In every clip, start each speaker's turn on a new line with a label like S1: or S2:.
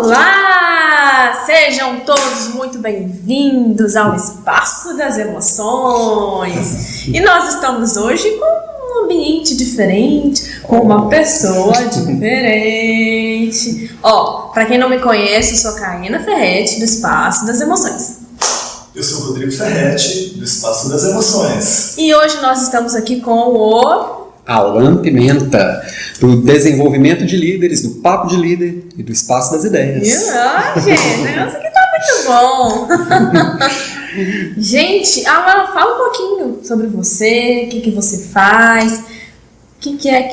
S1: Olá! Sejam todos muito bem-vindos ao Espaço das Emoções. E nós estamos hoje com um ambiente diferente, com uma pessoa diferente. Para quem não me conhece, eu sou a Caína Ferretti, do Espaço das Emoções.
S2: Eu sou o Rodrigo Ferretti, do Espaço das Emoções.
S1: E hoje nós estamos aqui com o
S3: Alan Pimenta, do Desenvolvimento de Líderes, do Papo de Líder e do Espaço das Ideias.
S1: Gente, o negócio aqui tá muito bom. Gente, Alan, fala um pouquinho sobre você, o que você faz, por que a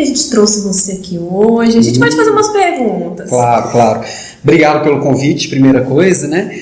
S1: gente trouxe você aqui hoje. A gente vai te fazer umas perguntas.
S3: Claro. Obrigado pelo convite, primeira coisa, né?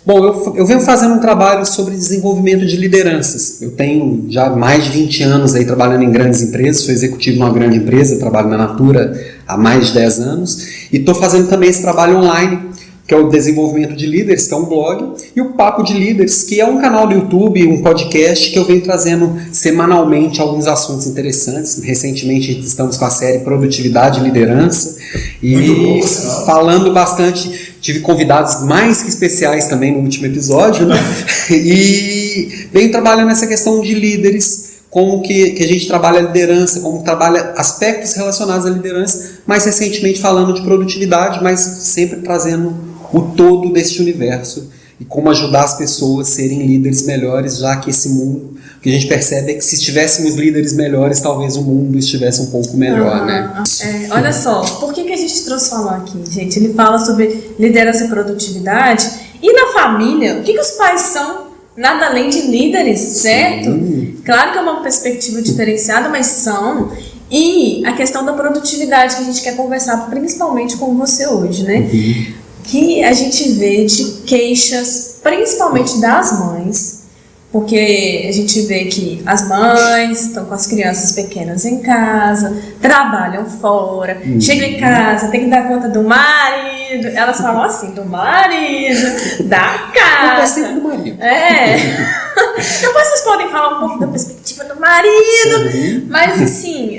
S3: Bom, eu venho fazendo um trabalho sobre desenvolvimento de lideranças. Eu tenho já mais de 20 anos aí trabalhando em grandes empresas, sou executivo numa grande empresa, trabalho na Natura há mais de 10 anos e estou fazendo também esse trabalho online, que é o Desenvolvimento de Líderes, que é um blog, e o Papo de Líderes, que é um canal do YouTube, um podcast que eu venho trazendo semanalmente alguns assuntos interessantes. Recentemente estamos com a série Produtividade e Liderança e falando bastante, tive convidados mais que especiais também no último episódio, né? E venho trabalhando essa questão de líderes, como que a gente trabalha a liderança, como trabalha aspectos relacionados à liderança, mais recentemente falando de produtividade, mas sempre trazendo o todo deste universo e como ajudar as pessoas a serem líderes melhores, já que esse mundo, o que a gente percebe é que se tivéssemos líderes melhores, talvez o mundo estivesse um pouco melhor, né?
S1: Olha só, por que a gente trouxe falar aqui, gente? Ele fala sobre liderança e produtividade, e na família, o que os pais são? Nada além de líderes, certo? Sim. Claro que é uma perspectiva diferenciada, mas são. E a questão da produtividade que a gente quer conversar principalmente com você hoje, né? Que a gente vê de queixas, principalmente das mães, porque a gente vê que as mães estão com as crianças pequenas em casa, trabalham fora, chegam em casa, tem que dar conta do marido, elas falam assim, do marido, da casa.
S3: Do marido.
S1: Depois vocês podem falar um pouco da perspectiva do marido, mas assim,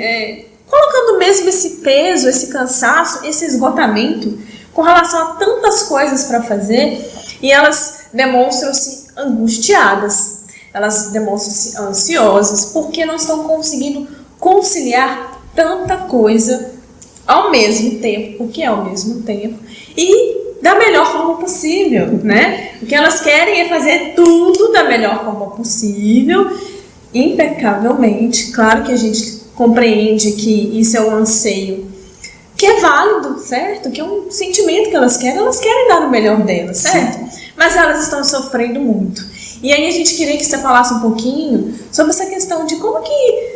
S1: colocando mesmo esse peso, esse cansaço, esse esgotamento com relação a tantas coisas para fazer, e elas demonstram-se angustiadas, elas demonstram-se ansiosas, porque não estão conseguindo conciliar tanta coisa ao mesmo tempo, o que é ao mesmo tempo, e da melhor forma possível, né? O que elas querem é fazer tudo da melhor forma possível, impecavelmente. Claro que a gente compreende que isso é um anseio que é válido, certo? Que é um sentimento que elas querem dar o melhor delas, certo? Sim. Mas elas estão sofrendo muito. E aí a gente queria que você falasse um pouquinho sobre essa questão de como que...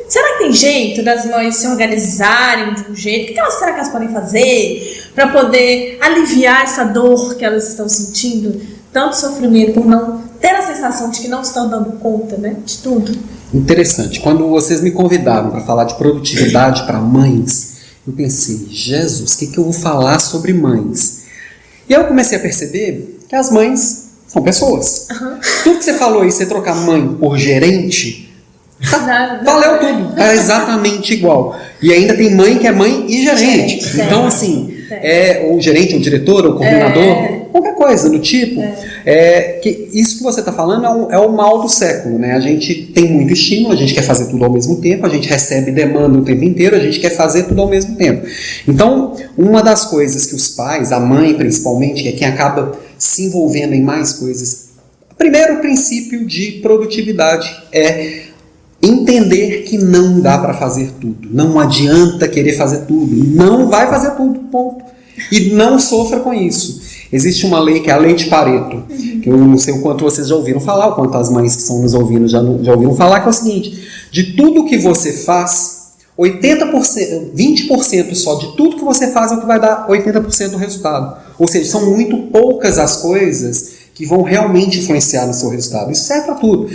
S1: Será que tem jeito das mães se organizarem de um jeito? O que será que elas podem fazer para poder aliviar essa dor que elas estão sentindo? Tanto sofrimento por não ter a sensação de que não estão dando conta, né? De tudo.
S3: Interessante. Quando vocês me convidaram para falar de produtividade para mães, eu pensei, Jesus, o que eu vou falar sobre mães? E aí eu comecei a perceber que as mães são pessoas. Tudo que você falou aí, você trocar mãe por gerente, valeu tudo. É exatamente igual. E ainda tem mãe que é mãe e gerente. Então, assim, ou gerente, ou diretor, ou coordenador, qualquer coisa do tipo. Que isso que você está falando é o mal do século, né? A gente tem muito estímulo, a gente quer fazer tudo ao mesmo tempo, a gente recebe demanda o tempo inteiro, a gente quer fazer tudo ao mesmo tempo. Então, uma das coisas que os pais, a mãe principalmente, que é quem acaba se envolvendo em mais coisas, primeiro princípio de produtividade é entender que não dá para fazer tudo, não adianta querer fazer tudo, não vai fazer tudo, ponto. E não sofra com isso. Existe uma lei que é a lei de Pareto, que eu não sei o quanto vocês já ouviram falar, o quanto as mães que estão nos ouvindo já ouviram falar, que é o seguinte: de tudo que você faz, 80%, 20% só de tudo que você faz é o que vai dar 80% do resultado. Ou seja, são muito poucas as coisas que vão realmente influenciar no seu resultado. Isso serve para tudo.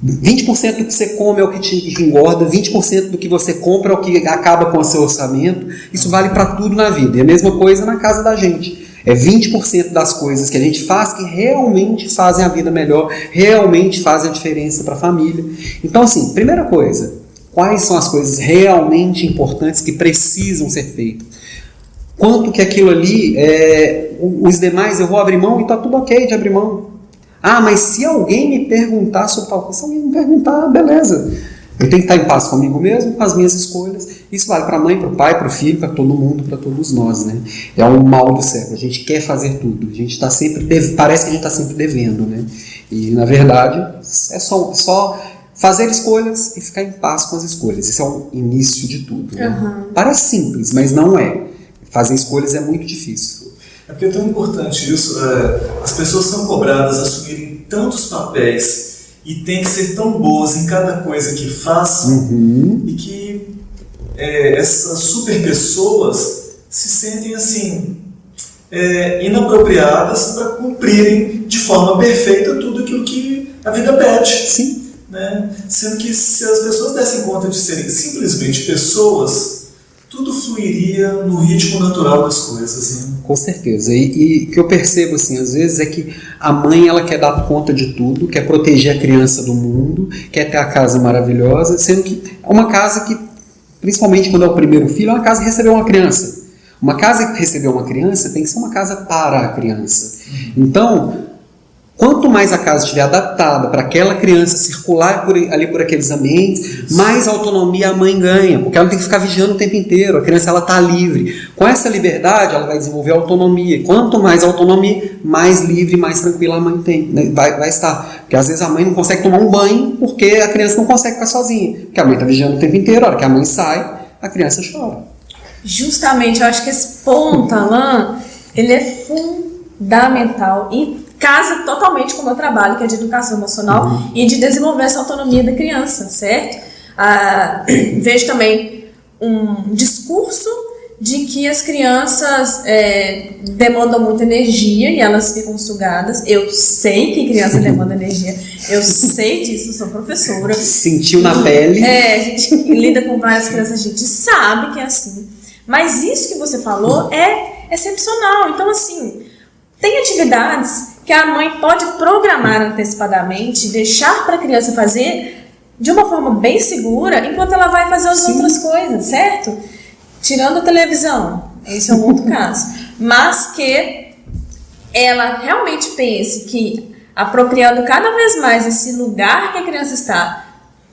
S3: 20% do que você come é o que te engorda, 20% do que você compra é o que acaba com o seu orçamento. Isso vale para tudo na vida. E a mesma coisa na casa da gente. É 20% das coisas que a gente faz que realmente fazem a vida melhor, realmente fazem a diferença para a família. Então, assim, primeira coisa, quais são as coisas realmente importantes que precisam ser feitas? quanto que aquilo ali, os demais eu vou abrir mão e está tudo ok de abrir mão. Ah, mas se alguém me perguntar sobre tal coisa, se alguém me perguntar, beleza. Eu tenho que estar em paz comigo mesmo, com as minhas escolhas. Isso vale para a mãe, para o pai, para o filho, para todo mundo, para todos nós, né? É o mal do século. A gente quer fazer tudo. A gente está sempre parece que a gente está sempre devendo, né? E na verdade é só fazer escolhas e ficar em paz com as escolhas. Esse é o início de tudo. Né? Parece simples, mas não é. Fazer escolhas é muito difícil.
S2: É porque é tão importante isso. As pessoas são cobradas a assumirem tantos papéis e tem que ser tão boas em cada coisa que façam, e que essas super pessoas se sentem assim inapropriadas para cumprirem de forma perfeita tudo aquilo que a vida pede.
S3: Sim.
S2: Né? Sendo que se as pessoas dessem conta de serem simplesmente pessoas, tudo fluiria no ritmo natural das coisas. Né?
S3: Com certeza. E o que eu percebo, assim, às vezes é que a mãe, ela quer dar conta de tudo, quer proteger a criança do mundo, quer ter a casa maravilhosa, sendo que é uma casa que, principalmente quando é o primeiro filho, é uma casa que recebeu uma criança. Uma casa que recebeu uma criança tem que ser uma casa para a criança. Então, quanto mais a casa estiver adaptada para aquela criança circular ali por aqueles ambientes, mais autonomia a mãe ganha, porque ela não tem que ficar vigiando o tempo inteiro, a criança está livre. Com essa liberdade, ela vai desenvolver autonomia. Quanto mais autonomia, mais livre, mais tranquila a mãe tem, né? vai estar. Porque às vezes a mãe não consegue tomar um banho porque a criança não consegue ficar sozinha. Porque a mãe está vigiando o tempo inteiro, a hora que a mãe sai, a criança chora.
S1: Justamente, eu acho que esse ponto, Alain, ele é fundamental e casa totalmente com o meu trabalho, que é de educação emocional e de desenvolver essa autonomia da criança, certo? Vejo também um discurso de que as crianças demandam muita energia e elas ficam sugadas. Eu sei que criança demanda energia, eu sei disso, sou professora.
S3: Sentiu na pele.
S1: A gente lida com várias crianças, a gente sabe que é assim. Mas isso que você falou é excepcional. Então, assim, tem atividades que a mãe pode programar antecipadamente, deixar para a criança fazer de uma forma bem segura, enquanto ela vai fazer as outras coisas, certo? Tirando a televisão, esse é um outro caso. Mas que ela realmente pense que, apropriando cada vez mais esse lugar que a criança está,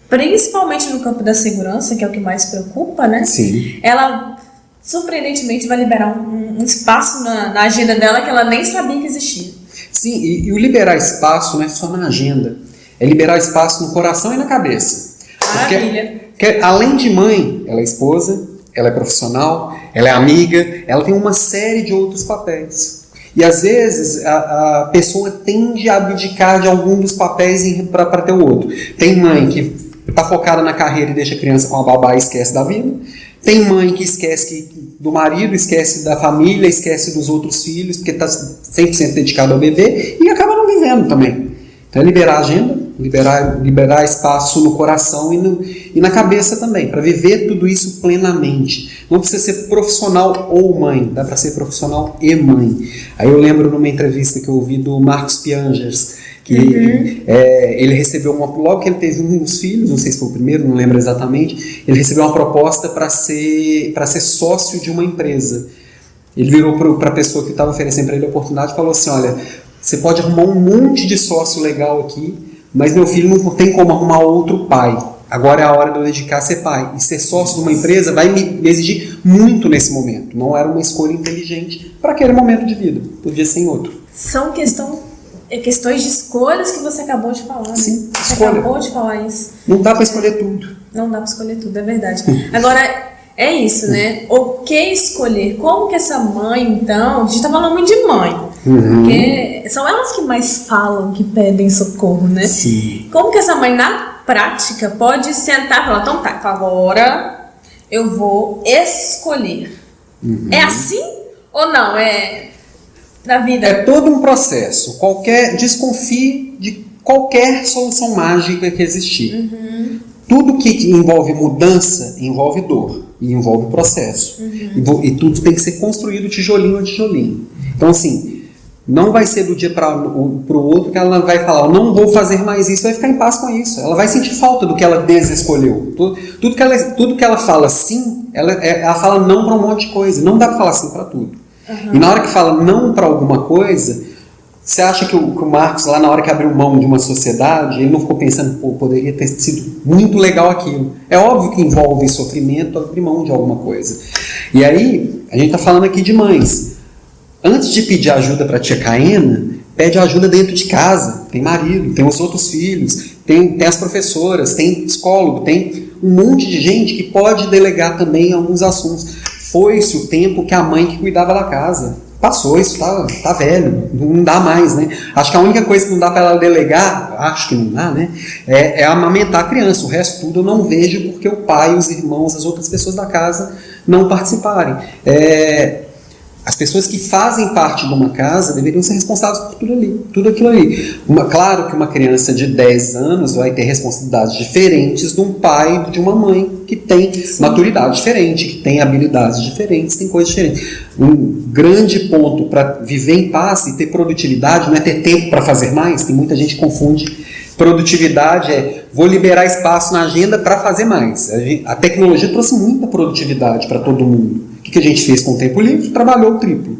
S1: principalmente no campo da segurança, que é o que mais preocupa, né?
S3: Sim.
S1: Ela, surpreendentemente, vai liberar um espaço na agenda dela que ela nem sabia que existia.
S3: Sim, e o liberar espaço não é só na agenda, é liberar espaço no coração e na cabeça.
S1: Maravilha.
S3: Porque além de mãe, ela é esposa, ela é profissional, ela é amiga, ela tem uma série de outros papéis. E às vezes a pessoa tende a abdicar de algum dos papéis para ter o outro. Tem mãe que está focada na carreira e deixa a criança com a babá e esquece da vida. Tem mãe que esquece do marido, esquece da família, esquece dos outros filhos, porque está 100% dedicado ao bebê e acaba não vivendo também. Então é liberar a agenda, liberar espaço no coração e na cabeça também, para viver tudo isso plenamente. Não precisa ser profissional ou mãe, dá para ser profissional e mãe. Aí eu lembro numa entrevista que eu ouvi do Marcos Piangers, que ele recebeu logo que ele teve um dos filhos, não sei se foi o primeiro, não lembro exatamente, ele recebeu uma proposta para ser sócio de uma empresa. Ele virou para a pessoa que estava oferecendo para ele a oportunidade e falou assim: olha, você pode arrumar um monte de sócio legal aqui, mas meu filho não tem como arrumar outro pai. Agora é a hora de eu dedicar a ser pai. E ser sócio de uma empresa vai me exigir muito nesse momento. Não era uma escolha inteligente para aquele momento de vida. Podia ser em outro.
S1: São questões de escolhas que você acabou de falar. Né?
S3: Sim,
S1: você
S3: escolha.
S1: acabou de falar isso.
S3: Não dá para escolher tudo.
S1: Não dá para escolher tudo, é verdade. Agora, é isso, né? O que escolher? Como que essa mãe, então... A gente tá falando muito de mãe. Porque são elas que mais falam, que pedem socorro, né?
S3: Sim.
S1: Como que essa mãe, na prática, pode sentar e falar: então tá, então agora eu vou escolher. É assim ou não? É da vida?
S3: É todo um processo. Desconfie de qualquer solução mágica que existir. Tudo que envolve mudança envolve dor e envolve processo. E tudo tem que ser construído tijolinho a tijolinho. Então, assim, Não vai ser do dia para o outro que ela vai falar, eu não vou fazer mais isso, vai ficar em paz com isso. Ela vai sentir falta do que ela desescolheu. Tudo que ela fala sim, ela fala não para um monte de coisa. Não dá para falar sim para tudo. E na hora que fala não para alguma coisa, você acha que o Marcos, lá na hora que abriu mão de uma sociedade, ele não ficou pensando, pô, poderia ter sido muito legal aquilo. É óbvio que envolve sofrimento, abrir mão de alguma coisa. E aí, a gente está falando aqui de mães. Antes de pedir ajuda para a tia Caena, pede ajuda dentro de casa. Tem marido, tem os outros filhos, tem as professoras, tem psicólogo, tem um monte de gente que pode delegar também alguns assuntos. Foi-se o tempo que a mãe que cuidava da casa. Passou, isso tá velho, não dá mais, né? Acho que a única coisa que não dá para ela delegar, acho que não dá, né? É amamentar a criança. O resto tudo eu não vejo porque o pai, os irmãos, as outras pessoas da casa não participarem. As pessoas que fazem parte de uma casa deveriam ser responsáveis por tudo aquilo ali. Claro que uma criança de 10 anos vai ter responsabilidades diferentes de um pai e de uma mãe que tem maturidade diferente, que tem habilidades diferentes, tem coisas diferentes. Um grande ponto para viver em paz e ter produtividade não é ter tempo para fazer mais. Tem muita gente que confunde. Produtividade vou liberar espaço na agenda para fazer mais. A tecnologia trouxe muita produtividade para todo mundo. O que a gente fez com o tempo livre? Trabalhou o triplo.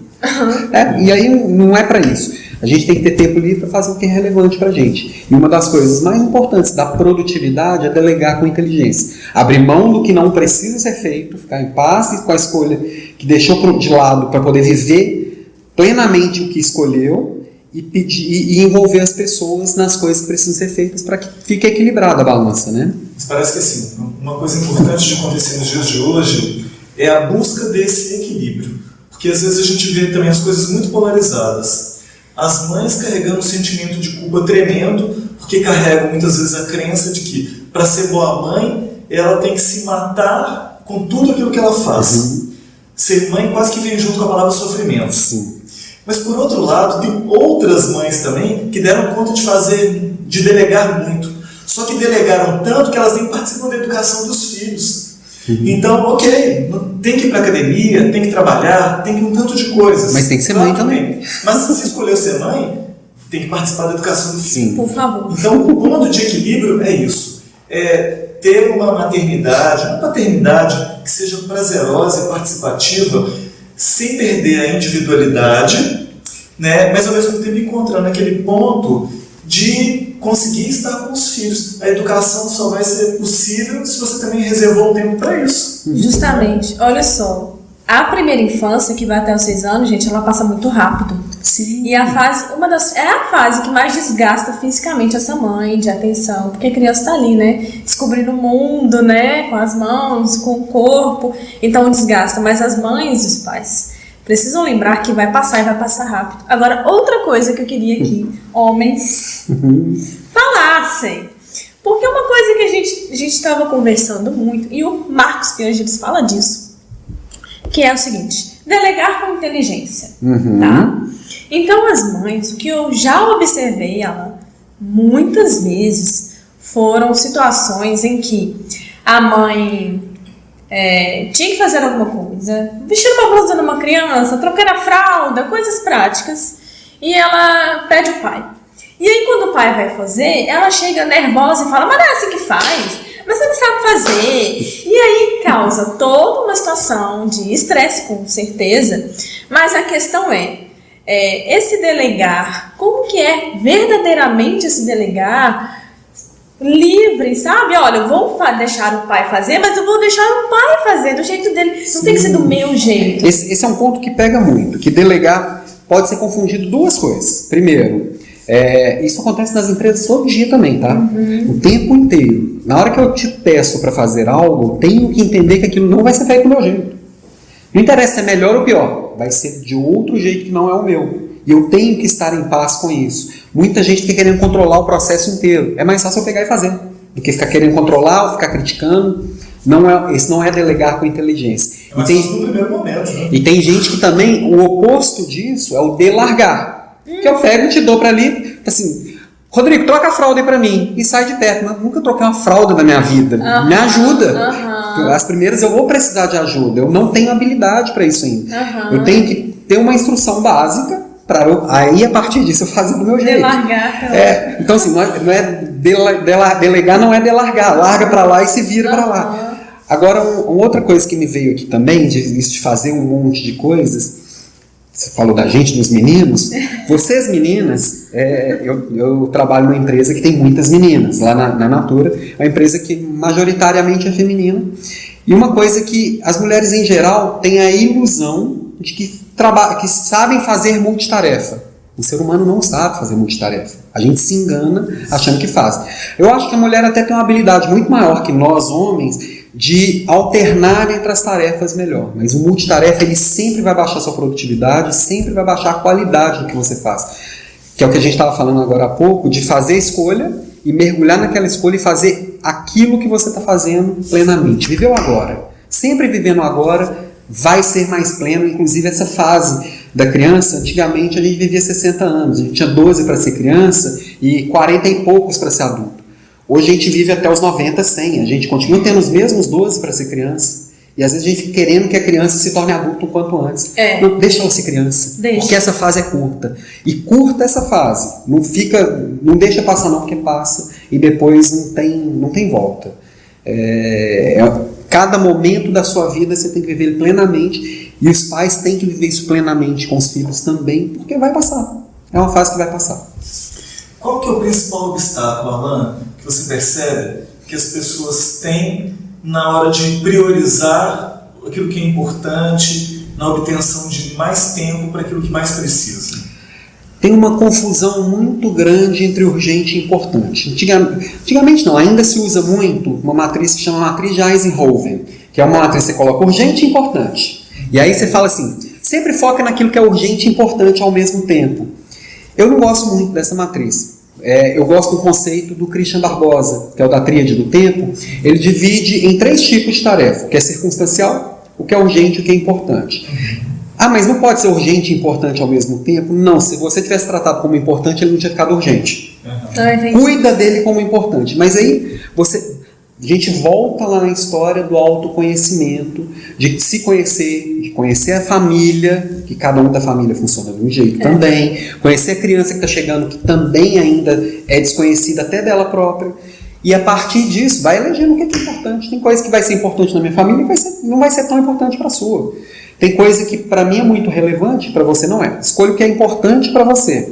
S3: E aí não é para isso. A gente tem que ter tempo livre para fazer o que é relevante para a gente. E uma das coisas mais importantes da produtividade é delegar com inteligência. Abrir mão do que não precisa ser feito, ficar em paz com a escolha que deixou de lado para poder viver plenamente o que escolheu e envolver as pessoas nas coisas que precisam ser feitas para que fique equilibrada a balança, né?
S2: Mas parece que assim, uma coisa importante de acontecer nos dias de hoje é a busca desse equilíbrio. Porque às vezes a gente vê também as coisas muito polarizadas. As mães carregando um sentimento de culpa tremendo, porque carregam muitas vezes a crença de que para ser boa mãe, ela tem que se matar com tudo aquilo que ela faz. Ser mãe quase que vem junto com a palavra sofrimento. Mas por outro lado, tem outras mães também que deram conta de delegar muito. Só que delegaram tanto que elas nem participam da educação dos filhos. Então, ok, tem que ir para a academia, tem que trabalhar, tem que ir um tanto de coisas.
S3: Mas tem que ser mãe também.
S2: Mas se escolheu ser mãe, tem que participar da educação do filho.
S1: Por favor.
S2: Então, o ponto de equilíbrio é isso. É ter uma maternidade, uma paternidade que seja prazerosa e participativa, sem perder a individualidade, né? Mas ao mesmo tempo encontrando aquele ponto de conseguir estar com os filhos. A educação só vai ser possível se você também reservou um tempo para isso.
S1: Justamente. Olha só, a primeira infância, que vai até os 6 anos, gente, ela passa muito rápido.
S3: Sim.
S1: E a fase, é a fase que mais desgasta fisicamente essa mãe, de atenção, porque a criança está ali, né, descobrindo o mundo, né, com as mãos, com o corpo, então desgasta. Mas as mães e os pais precisam lembrar que vai passar e vai passar rápido. Agora, outra coisa que eu queria que homens falassem, porque uma coisa que a gente estava conversando muito, e o Marcos Piangeles fala disso, que é o seguinte: delegar com inteligência, tá? Então, as mães, o que eu já observei, ela, muitas vezes, foram situações em que a mãe tinha que fazer alguma coisa, vestir uma blusa numa criança, trocar a fralda, coisas práticas, e ela pede o pai. E aí, quando o pai vai fazer, ela chega nervosa e fala: mas não é assim que faz, mas você não sabe fazer. E aí causa toda uma situação de estresse, com certeza, mas a questão esse delegar, como que é verdadeiramente esse delegar livre, sabe? Olha, eu vou deixar o pai fazer, mas eu vou deixar o pai fazer do jeito dele. Não tem que ser do meu jeito.
S3: Esse é um ponto que pega muito, que delegar pode ser confundido duas coisas. Primeiro, isso acontece nas empresas todo dia também, tá? O tempo inteiro. Na hora que eu te peço para fazer algo, eu tenho que entender que aquilo não vai ser feito do meu jeito. Não interessa se é melhor ou pior, vai ser de outro jeito que não é o meu. E eu tenho que estar em paz com isso. Muita gente fica querendo controlar o processo inteiro. É mais fácil eu pegar e fazer do que ficar querendo controlar ou ficar criticando. Esse não é delegar com inteligência.
S2: É mais fácil no primeiro momento, né?
S3: E tem gente que também, o oposto disso é o delargar. Que eu pego e te dou para ali, assim: Rodrigo, troca a fralda aí para mim. E sai de perto. Mas nunca troquei uma fralda na minha vida. Me ajuda. As primeiras eu vou precisar de ajuda. Eu não tenho habilidade para isso ainda. Eu tenho que ter uma instrução básica aí a partir disso eu fazer do meu jeito.
S1: Delargar.
S3: Então assim, delegar não é delargar, larga para lá e se vira para lá. Agora, uma outra coisa que me veio aqui também, de fazer um monte de coisas, você falou da gente, dos meninos, vocês meninas, eu trabalho numa empresa que tem muitas meninas, lá na Natura, é uma empresa que majoritariamente é feminina, e uma coisa que as mulheres em geral têm a ilusão de que sabem fazer multitarefa. O ser humano não sabe fazer multitarefa. A gente se engana achando que faz. Eu acho que a mulher até tem uma habilidade muito maior que nós, homens, de alternar entre as tarefas melhor. Mas o multitarefa, ele sempre vai baixar a sua produtividade, sempre vai baixar a qualidade do que você faz. Que é o que a gente estava falando agora há pouco, de fazer a escolha e mergulhar naquela escolha e fazer aquilo que você está fazendo plenamente. Viveu agora. Sempre vivendo agora vai ser mais pleno. Inclusive essa fase da criança, antigamente a gente vivia 60 anos. A gente tinha 12 para ser criança e 40 e poucos para ser adulto. Hoje a gente vive até os 90, 100. A gente continua tendo os mesmos 12 para ser criança. E às vezes a gente fica querendo que a criança se torne adulto o quanto antes. Não, deixa ela ser criança. Porque essa fase é curta. E curta essa fase. Não deixa passar não, porque passa. E depois não tem volta. Cada momento da sua vida você tem que viver ele plenamente. E os pais têm que viver isso plenamente com os filhos também. Porque vai passar. É uma fase que vai passar.
S2: Qual que é o principal obstáculo, Alan, que você percebe que as pessoas têm na hora de priorizar aquilo que é importante, na obtenção de mais tempo para aquilo que mais precisa?
S3: Tem uma confusão muito grande entre urgente e importante. Antigamente não, ainda se usa muito uma matriz que chama matriz de Eisenhower, que é uma matriz que você coloca urgente e importante. E aí você fala assim, sempre foca naquilo que é urgente e importante ao mesmo tempo. Eu não gosto muito dessa matriz. Eu gosto do conceito do Christian Barbosa, que é o da tríade do tempo. Ele divide em 3 tipos de tarefa, o que é circunstancial, o que é urgente e o que é importante. Mas não pode ser urgente e importante ao mesmo tempo? Não, se você tivesse tratado como importante, ele não tinha ficado urgente. Cuida dele como importante. Mas aí, a gente volta lá na história do autoconhecimento, de se conhecer, de conhecer a família, que cada um da família funciona de um jeito também, conhecer a criança que está chegando, que também ainda é desconhecida até dela própria, e a partir disso vai elegendo o que é importante. Tem coisa que vai ser importante na minha família e não vai ser tão importante para a sua. Tem coisa que para mim é muito relevante, para você não é. Escolha o que é importante para você.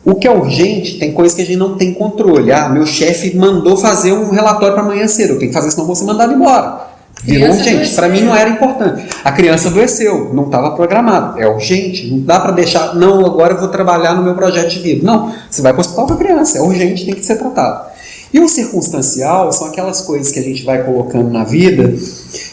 S3: O que é urgente, tem coisa que a gente não tem controle. Meu chefe mandou fazer um relatório para amanhã cedo, eu tenho que fazer, senão eu vou ser mandado embora. Virou urgente. Para mim não era importante. A criança adoeceu, não estava programado. É urgente, não dá para deixar, não, agora eu vou trabalhar no meu projeto de vida. Não, você vai para o hospital com a criança, é urgente, tem que ser tratado. E o circunstancial são aquelas coisas que a gente vai colocando na vida,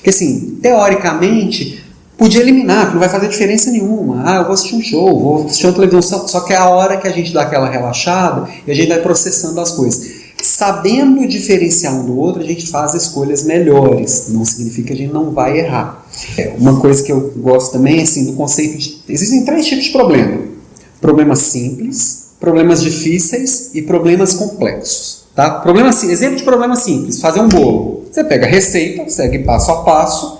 S3: que assim, teoricamente, podia eliminar, que não vai fazer diferença nenhuma. Eu vou assistir um show, vou assistir uma televisão, só que é a hora que a gente dá aquela relaxada e a gente vai processando as coisas. Sabendo diferenciar um do outro, a gente faz escolhas melhores. Não significa que a gente não vai errar. Uma coisa que eu gosto também, assim, do conceito de... Existem 3 tipos de problema. Problemas simples, problemas difíceis e problemas complexos. Tá? Exemplo de problema simples, fazer um bolo. Você pega a receita, segue passo a passo.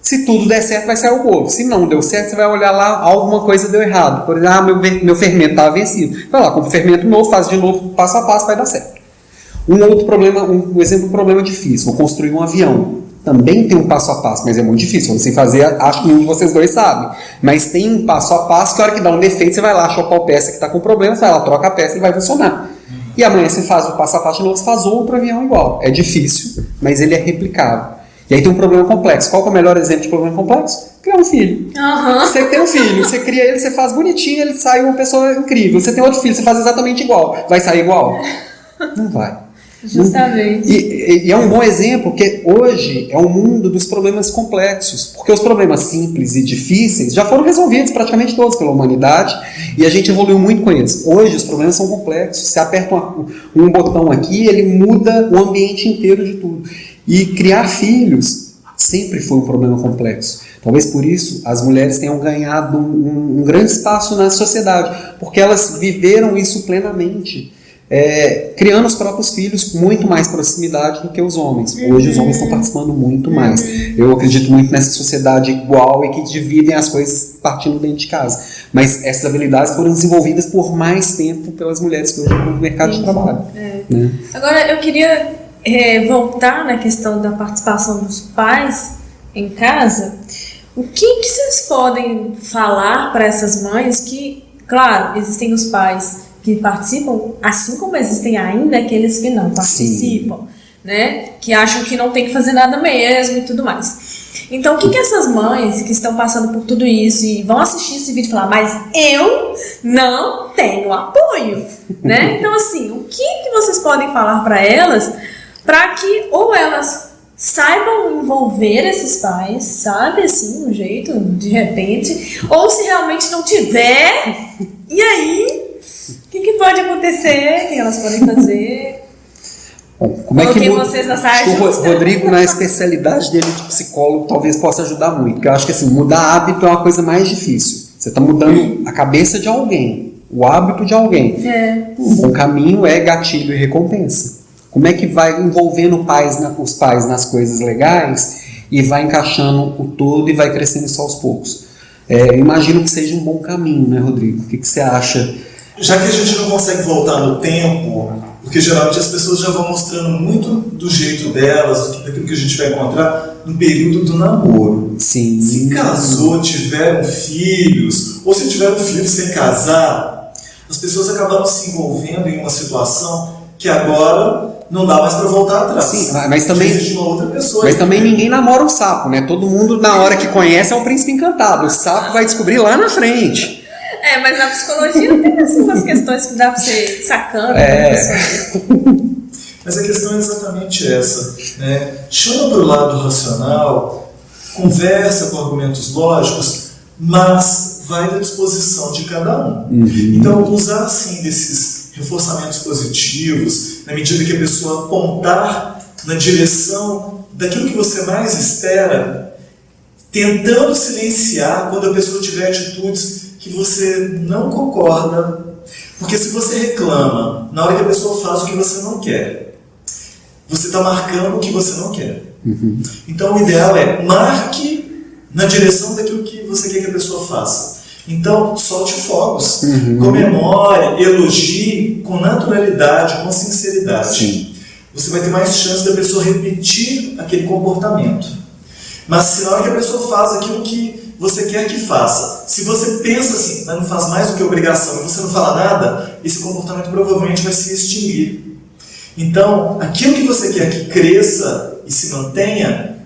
S3: Se tudo der certo, vai sair o bolo. Se não deu certo, você vai olhar lá, alguma coisa deu errado. Por exemplo, meu fermento estava vencido. Vai lá, compra fermento novo, faz de novo, passo a passo, vai dar certo. Um outro problema, um exemplo de problema difícil. Vou construir um avião. Também tem um passo a passo, mas é muito difícil. Eu não sei fazer, acho que nenhum de vocês dois sabe. Mas tem um passo a passo que a hora que dá um defeito, você vai lá, achar qual peça que está com problema, você vai lá, troca a peça e vai funcionar. E amanhã você faz o passo a passo de novo, você faz outro avião igual. É difícil, mas ele é replicável. E aí tem um problema complexo. Qual que é o melhor exemplo de problema complexo? Criar um filho. Você tem um filho, você cria ele, você faz bonitinho, ele sai uma pessoa incrível. Você tem outro filho, você faz exatamente igual. Vai sair igual? Não vai.
S1: Justamente.
S3: E é um bom exemplo, porque hoje é um mundo dos problemas complexos. Porque os problemas simples e difíceis já foram resolvidos praticamente todos pela humanidade e a gente evoluiu muito com eles. Hoje os problemas são complexos. Você aperta um botão aqui, ele muda o ambiente inteiro de tudo. E criar filhos sempre foi um problema complexo. Talvez por isso as mulheres tenham ganhado um grande espaço na sociedade, porque elas viveram isso plenamente. criando os próprios filhos com muito mais proximidade do que os homens. Hoje os homens estão participando muito mais. Eu acredito muito nessa sociedade igual e que dividem as coisas partindo dentro de casa. Mas essas habilidades foram desenvolvidas por mais tempo pelas mulheres que hoje estão no mercado de trabalho. Né?
S1: Agora, eu queria voltar na questão da participação dos pais em casa. O que vocês podem falar para essas mães que, claro, existem os pais que participam, assim como existem ainda aqueles que não participam, né? Que acham que não tem que fazer nada mesmo e tudo mais. Então, o que essas mães que estão passando por tudo isso e vão assistir esse vídeo e falar, mas eu não tenho apoio, né? Então, assim, o que vocês podem falar para elas para que ou elas saibam envolver esses pais, sabe, assim, um jeito, de repente, ou se realmente não tiver, e aí, o que pode acontecer, o que elas podem fazer?
S3: Bom, como é que
S1: vocês na saia
S3: o Rodrigo, na especialidade dele de psicólogo, talvez possa ajudar muito, porque eu acho que assim, mudar hábito é uma coisa mais difícil. Você está mudando a cabeça de alguém, o hábito de alguém. Um bom caminho é gatilho e recompensa. Como é que vai envolvendo os pais nas coisas legais e vai encaixando o todo e vai crescendo isso aos poucos? Imagino que seja um bom caminho, né, Rodrigo? O que você acha?
S2: Já que a gente não consegue voltar no tempo, porque geralmente as pessoas já vão mostrando muito do jeito delas, daquilo que a gente vai encontrar no período do namoro.
S3: Sim.
S2: Se casou, tiveram filhos, ou se tiveram filhos sem casar, as pessoas acabaram se envolvendo em uma situação que agora não dá mais para voltar atrás.
S3: Sim, mas também
S2: existe uma outra pessoa.
S3: Mas também ninguém namora um sapo, né? Todo mundo, na hora que conhece, é o príncipe encantado. O sapo vai descobrir lá na frente.
S1: Mas na psicologia tem assim, umas questões que dá para ser sacana.
S2: Mas a questão é exatamente essa, né? Chama para o lado racional, conversa com argumentos lógicos, mas vai da disposição de cada um. Então, usar assim desses reforçamentos positivos, na medida que a pessoa apontar na direção daquilo que você mais espera, tentando silenciar quando a pessoa tiver atitudes que você não concorda, porque se você reclama na hora que a pessoa faz o que você não quer, você está marcando o que você não quer. Então o ideal é marque na direção daquilo que você quer que a pessoa faça. Então solte fogos, comemore, elogie com naturalidade, com sinceridade.
S3: Sim.
S2: Você vai ter mais chance da pessoa repetir aquele comportamento. Mas se na hora que a pessoa faz aquilo que você quer que faça, se você pensa assim, mas não faz mais do que obrigação, e você não fala nada, esse comportamento provavelmente vai se extinguir. Então, aquilo que você quer que cresça e se mantenha,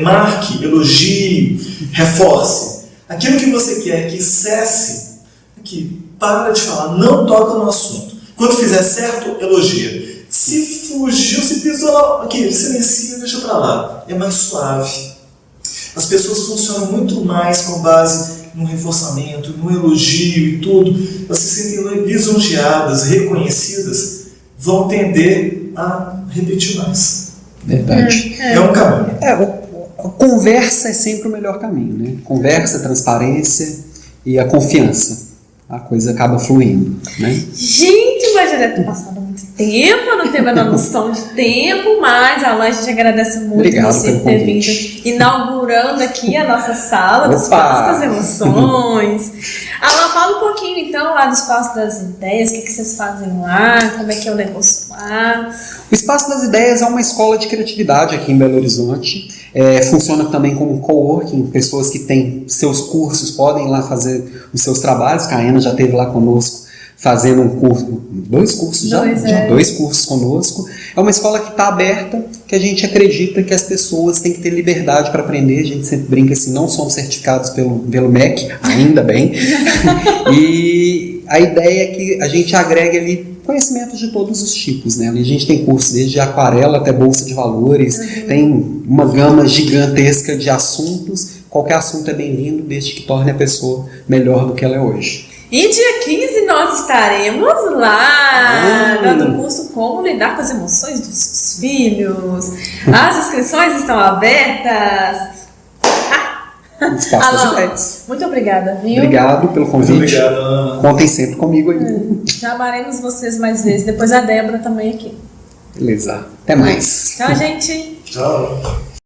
S2: marque, elogie, reforce. Aquilo que você quer que cesse, aqui, para de falar, não toca no assunto. Quando fizer certo, elogia. Se fugiu, se pisou, aqui, silencia, deixa para lá. É mais suave. As pessoas funcionam muito mais com base no reforçamento, no elogio e tudo. Elas se sentem lisonjeadas, reconhecidas, vão tender a repetir mais.
S3: Verdade.
S2: É um caminho.
S3: A conversa é sempre o melhor caminho, né? Conversa, transparência e a confiança. A coisa acaba fluindo, né?
S1: Gente, mas já deve ter passado muito tempo, não tem a menor noção de tempo, mas a gente agradece muito
S3: Obrigado
S1: você
S3: pelo
S1: ter
S3: convite.
S1: vindo, inaugurando aqui a nossa sala do
S3: Opa!
S1: Espaço das Emoções. Alan, fala um pouquinho então lá do Espaço das Ideias, o que vocês fazem lá, como é que é o negócio lá.
S3: O Espaço das Ideias é uma escola de criatividade aqui em Belo Horizonte. Funciona também como coworking, pessoas que têm seus cursos podem ir lá fazer os seus trabalhos. A Ana já esteve lá conosco fazendo um curso, dois cursos conosco. É uma escola que está aberta, que a gente acredita que as pessoas têm que ter liberdade para aprender. A gente sempre brinca assim, não somos certificados pelo MEC, ainda bem. E a ideia é que a gente agregue ali conhecimentos de todos os tipos, né? A gente tem curso desde aquarela até bolsa de valores, tem uma gama gigantesca de assuntos. Qualquer assunto é bem-vindo, desde que torne a pessoa melhor do que ela é hoje.
S1: E dia 15 nós estaremos lá, dando um curso Como Lidar com as Emoções dos Seus Filhos. As inscrições estão abertas.
S3: Espaço das
S1: Alan,
S3: Ideias.
S1: muito obrigada, viu?
S3: Obrigado pelo
S2: Muito
S3: convite.
S2: obrigado, Ana.
S3: Contem sempre comigo aí.
S1: Chamaremos vocês mais vezes. Depois a Débora também aqui.
S3: Beleza. Até mais.
S1: Tchau, gente.
S2: Tchau.